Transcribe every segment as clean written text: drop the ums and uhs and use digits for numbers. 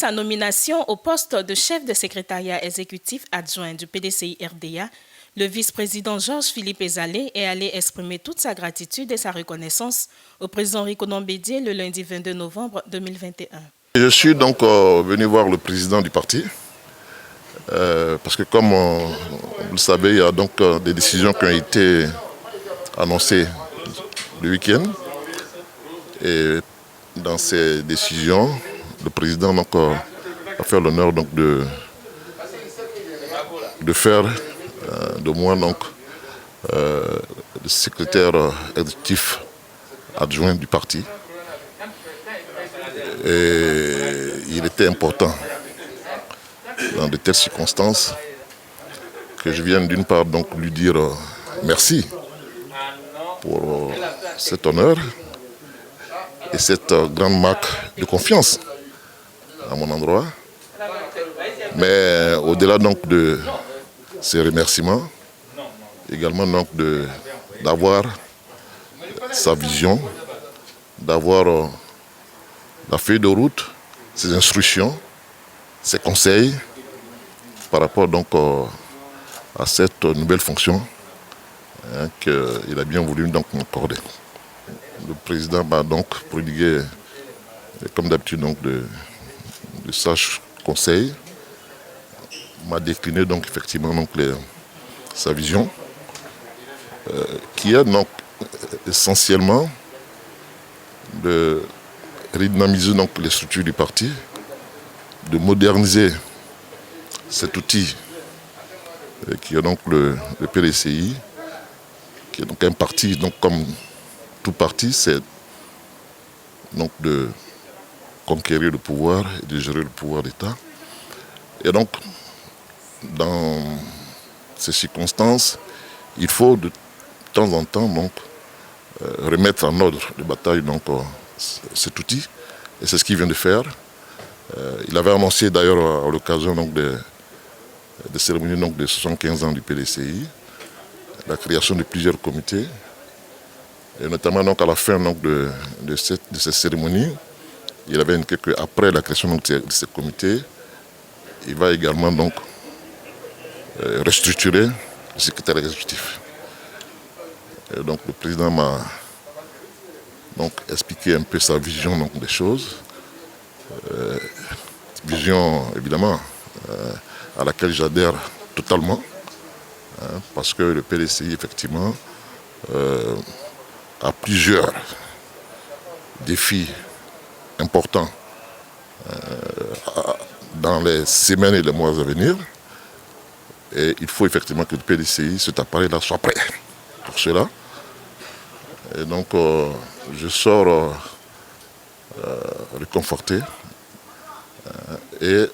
sa nomination au poste de chef de secrétariat exécutif adjoint du PDCI RDA, le vice-président Georges-Philippe Ezalé est allé exprimer toute sa gratitude et sa reconnaissance au président Rikonon Bédié le lundi 22 novembre 2021. Je suis donc venu voir le président du parti parce que comme vous le savez, il y a donc des décisions qui ont été annoncées le week-end. Et dans ces décisions, le président donc, a fait l'honneur donc, de faire de moi donc, le secrétaire exécutif adjoint du parti. Et il était important dans de telles circonstances que je vienne d'une part donc lui dire merci pour cet honneur et cette grande marque de confiance à mon endroit. Mais au-delà donc de ces remerciements, également donc d'avoir sa vision, d'avoir la feuille de route, ses instructions, ses conseils par rapport donc à cette nouvelle fonction qu'il a bien voulu donc m'accorder. Le président m'a donc prodigué, comme d'habitude, donc de sages conseils, m'a décliné donc effectivement donc sa vision, qui est donc essentiellement de redynamiser donc les structures du parti, de moderniser cet outil qui est donc le PDCI, qui est donc un parti, donc comme tout parti, c'est donc de conquérir le pouvoir et de gérer le pouvoir d'État. Et donc, dans ces circonstances, il faut de temps en temps donc, remettre en ordre de bataille donc, cet outil. Et c'est ce qu'il vient de faire. Il avait annoncé d'ailleurs à l'occasion des cérémonies donc, de 75 ans du PDCI, la création de plusieurs comités. Et notamment donc, à la fin donc, de cette cérémonie, il avait indiqué qu'après la création donc, de ces comités, il va également donc, restructurer le secrétaire exécutif. Et donc le président m'a donc expliqué un peu sa vision donc, des choses. Vision évidemment à laquelle j'adhère totalement, parce que le PDCI effectivement a plusieurs défis importants dans les semaines et les mois à venir. Et il faut effectivement que le PDCI, cet appareil-là, soit prêt pour cela. Et donc, je sors réconforté. Et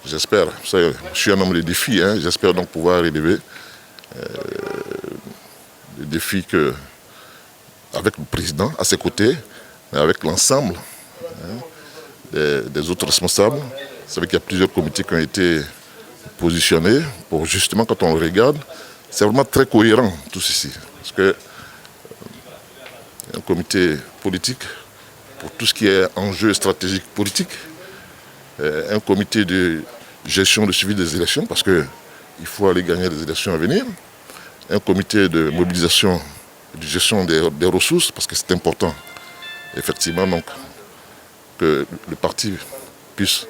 j'espère, je suis un homme de défis, j'espère donc pouvoir relever les défis avec le président à ses côtés, mais avec l'ensemble des autres responsables. Vous savez qu'il y a plusieurs comités qui ont été positionnés pour justement, quand on le regarde, c'est vraiment très cohérent tout ceci. Parce que un comité politique pour tout ce qui est enjeu stratégique politique, un comité de gestion de suivi des élections, parce qu'il faut aller gagner les élections à venir, un comité de mobilisation et de gestion des ressources, parce que c'est important, effectivement, donc, que le parti puisse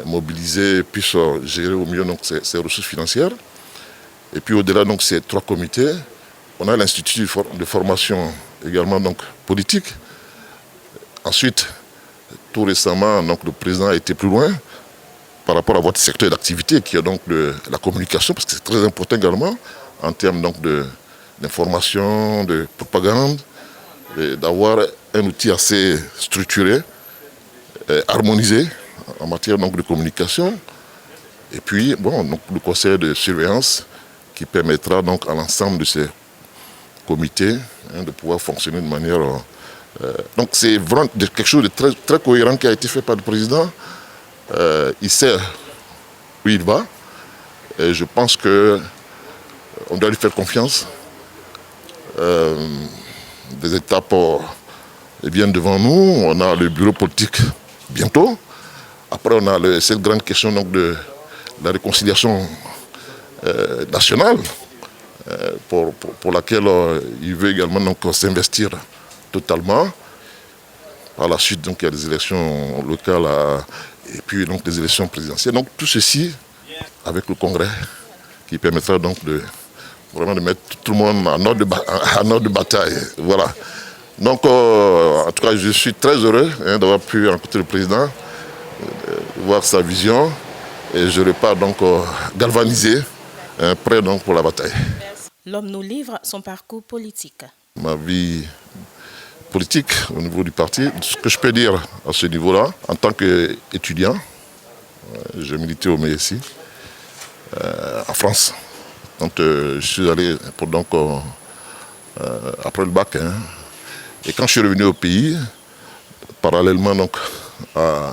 mobiliser, puisse gérer au mieux donc, ses ressources financières. Et puis au-delà de ces trois comités, on a l'institut de formation également donc, politique. Ensuite, tout récemment, donc, le président a été plus loin par rapport à votre secteur d'activité qui est donc la communication, parce que c'est très important également en termes d'information, de propagande, d'avoir un outil assez structuré, harmonisé en matière donc, de communication. Et puis, bon, donc, le conseil de surveillance qui permettra donc, à l'ensemble de ces comités de pouvoir fonctionner de manière... donc c'est vraiment quelque chose de très, très cohérent qui a été fait par le président. Il sait où il va. Et je pense qu'on doit lui faire confiance. Des étapes viennent devant nous. On a le bureau politique bientôt. Après, on a cette grande question donc, de la réconciliation nationale, pour laquelle il veut également s'investir totalement. Par la suite, donc, il y a des élections locales et puis donc, des élections présidentielles. Donc tout ceci avec le Congrès qui permettra donc vraiment de mettre tout le monde en ordre de bataille. Voilà. Donc en tout cas, je suis très heureux d'avoir pu rencontrer le président, voir sa vision et je repars donc galvanisé, prêt donc pour la bataille. L'homme nous livre son parcours politique. Ma vie politique au niveau du parti, ce que je peux dire à ce niveau-là, en tant qu'étudiant, j'ai milité au MESI, en France. Donc je suis allé après le bac. Et quand je suis revenu au pays, parallèlement donc, à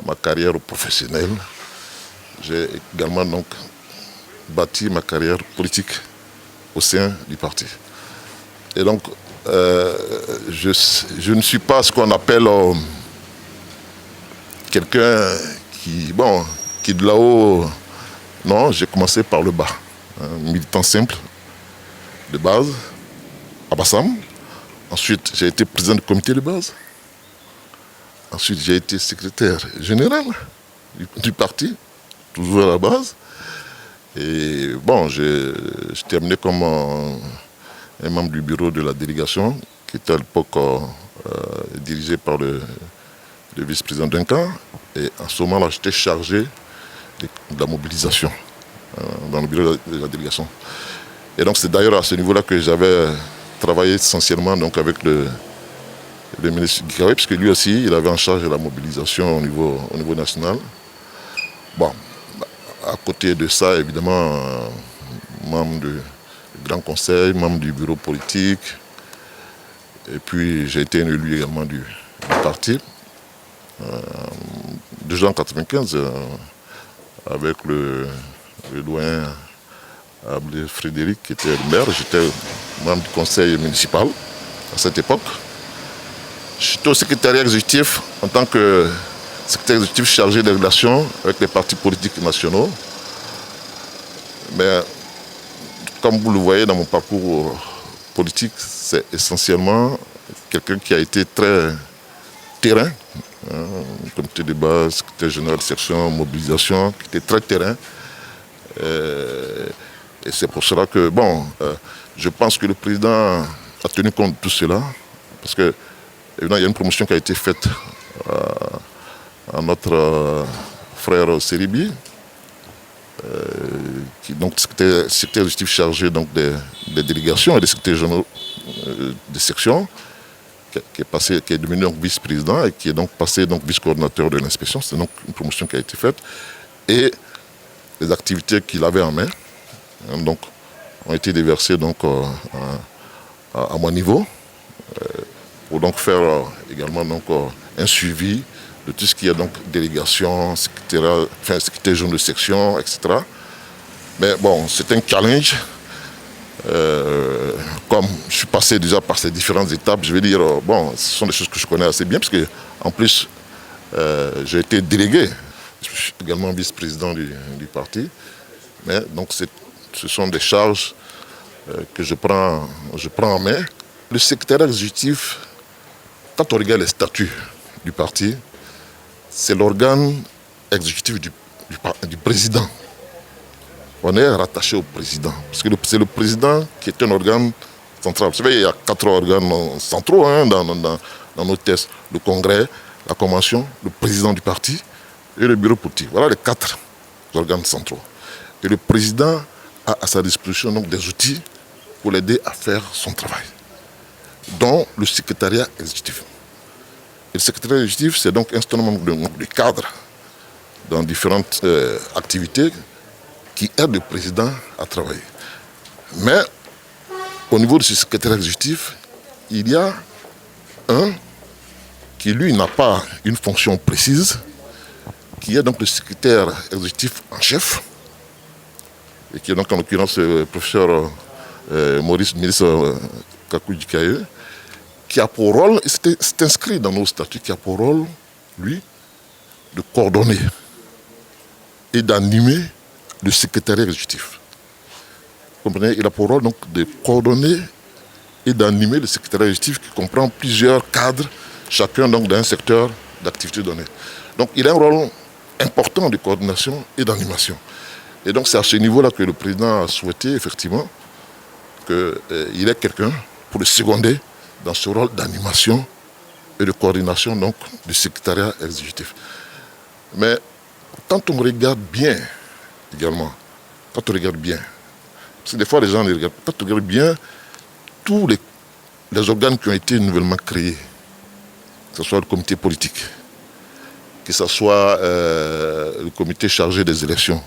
ma carrière professionnelle, j'ai également donc, bâti ma carrière politique au sein du parti. Et donc, je ne suis pas ce qu'on appelle quelqu'un qui de là-haut. Non, j'ai commencé par le bas. Militant simple, de base, à Bassam. Ensuite, j'ai été président du comité de base. Ensuite, j'ai été secrétaire général du parti, toujours à la base. Et bon, j'ai terminé comme un membre du bureau de la délégation, qui était à l'époque dirigé par le vice-président Duncan. Et en ce moment-là, j'étais chargé de la mobilisation dans le bureau de la délégation. Et donc, c'est d'ailleurs à ce niveau-là que j'avais travaillé essentiellement donc, avec le ministre Guikawe, puisque lui aussi, il avait en charge de la mobilisation au niveau national. Bon, à côté de ça, évidemment, membre du Grand Conseil, membre du bureau politique. Et puis, j'ai été élu également du parti. Déjà en 1995, avec le doyen Abdel Frédéric, qui était le maire, j'étais membre du conseil municipal à cette époque. J'étais au secrétariat exécutif en tant que secrétaire exécutif chargé des relations avec les partis politiques nationaux. Mais comme vous le voyez dans mon parcours politique, c'est essentiellement quelqu'un qui a été très terrain, comité de base, secrétaire général de section, mobilisation, qui était très terrain. Et c'est pour cela que, je pense que le président a tenu compte de tout cela, parce que, évidemment, il y a une promotion qui a été faite à notre frère Seribi, qui donc secrétaire exécutif chargé donc, des délégations et des secrétaires généraux des sections, qui est devenu donc vice-président et qui est donc passé donc vice-coordinateur de l'inspection. C'est donc une promotion qui a été faite. Et les activités qu'il avait en main donc, ont été déversées donc, à mon niveau pour donc faire également donc, un suivi de tout ce qui est donc délégation, secrétaire général de section, etc. Mais bon, c'est un challenge. Comme je suis passé déjà par ces différentes étapes, je vais dire, ce sont des choses que je connais assez bien, parce que en plus, j'ai été délégué. Je suis également vice-président du parti. Mais donc, ce sont des charges que je prends en main. Le secrétariat exécutif, quand on regarde les statuts du parti, c'est l'organe exécutif du président. On est rattaché au président, parce que c'est le président qui est un organe central. Vous savez, il y a 4 organes centraux dans nos tests. Le congrès, la convention, le président du parti et le bureau politique. Voilà les 4 organes centraux. Et le président a à sa disposition donc, des outils pour l'aider à faire son travail, dont le secrétariat exécutif. Et le secrétariat exécutif, c'est donc un certain nombre de cadres dans différentes activités qui aident le président à travailler. Mais au niveau de ce secrétariat exécutif, il y a un qui, lui, n'a pas une fonction précise, qui est donc le secrétaire exécutif en chef, et qui est donc en l'occurrence le professeur Maurice Kakou-Dikaye, qui a pour rôle, et c'est inscrit dans nos statuts, qui a pour rôle, lui, de coordonner et d'animer le secrétariat exécutif. Vous comprenez? Il a pour rôle donc de coordonner et d'animer le secrétariat exécutif qui comprend plusieurs cadres, chacun donc d'un secteur d'activité donné. Donc il a un rôle important de coordination et d'animation. Et donc c'est à ce niveau-là que le président a souhaité effectivement qu'il ait quelqu'un pour le seconder dans ce rôle d'animation et de coordination donc, du secrétariat exécutif. Mais quand on regarde bien également, quand on regarde bien, parce que des fois les gens les regardent, quand on regarde bien tous les organes qui ont été nouvellement créés, que ce soit le comité politique, que ce soit le comité chargé des élections,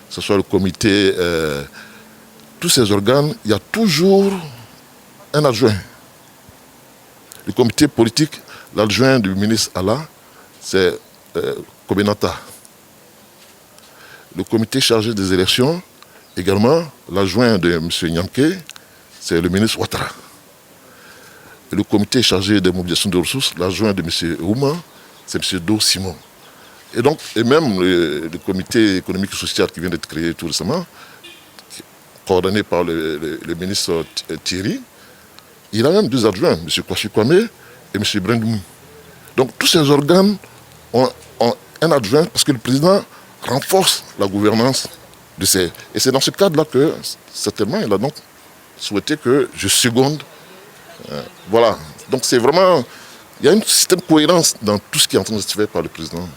que ce soit le comité, tous ces organes, il y a toujours un adjoint. Le comité politique, l'adjoint du ministre Allah, c'est Kobenata. Le comité chargé des élections, également, l'adjoint de M. Nyanké, c'est le ministre Ouattara. Et le comité chargé des mobilisations de ressources, l'adjoint de M. Ouma, c'est M. Do Simon. Et même le comité économique et social qui vient d'être créé tout récemment, coordonné par le ministre Thierry, il a même deux adjoints, M. Kwasi Kwame et M. Brendoumou. Donc tous ces organes ont un adjoint parce que le président renforce la gouvernance de ces... Et c'est dans ce cadre-là que, certainement, il a donc souhaité que je seconde. Voilà. Donc c'est vraiment... Il y a une certaine cohérence dans tout ce qui est en train de se faire par le président.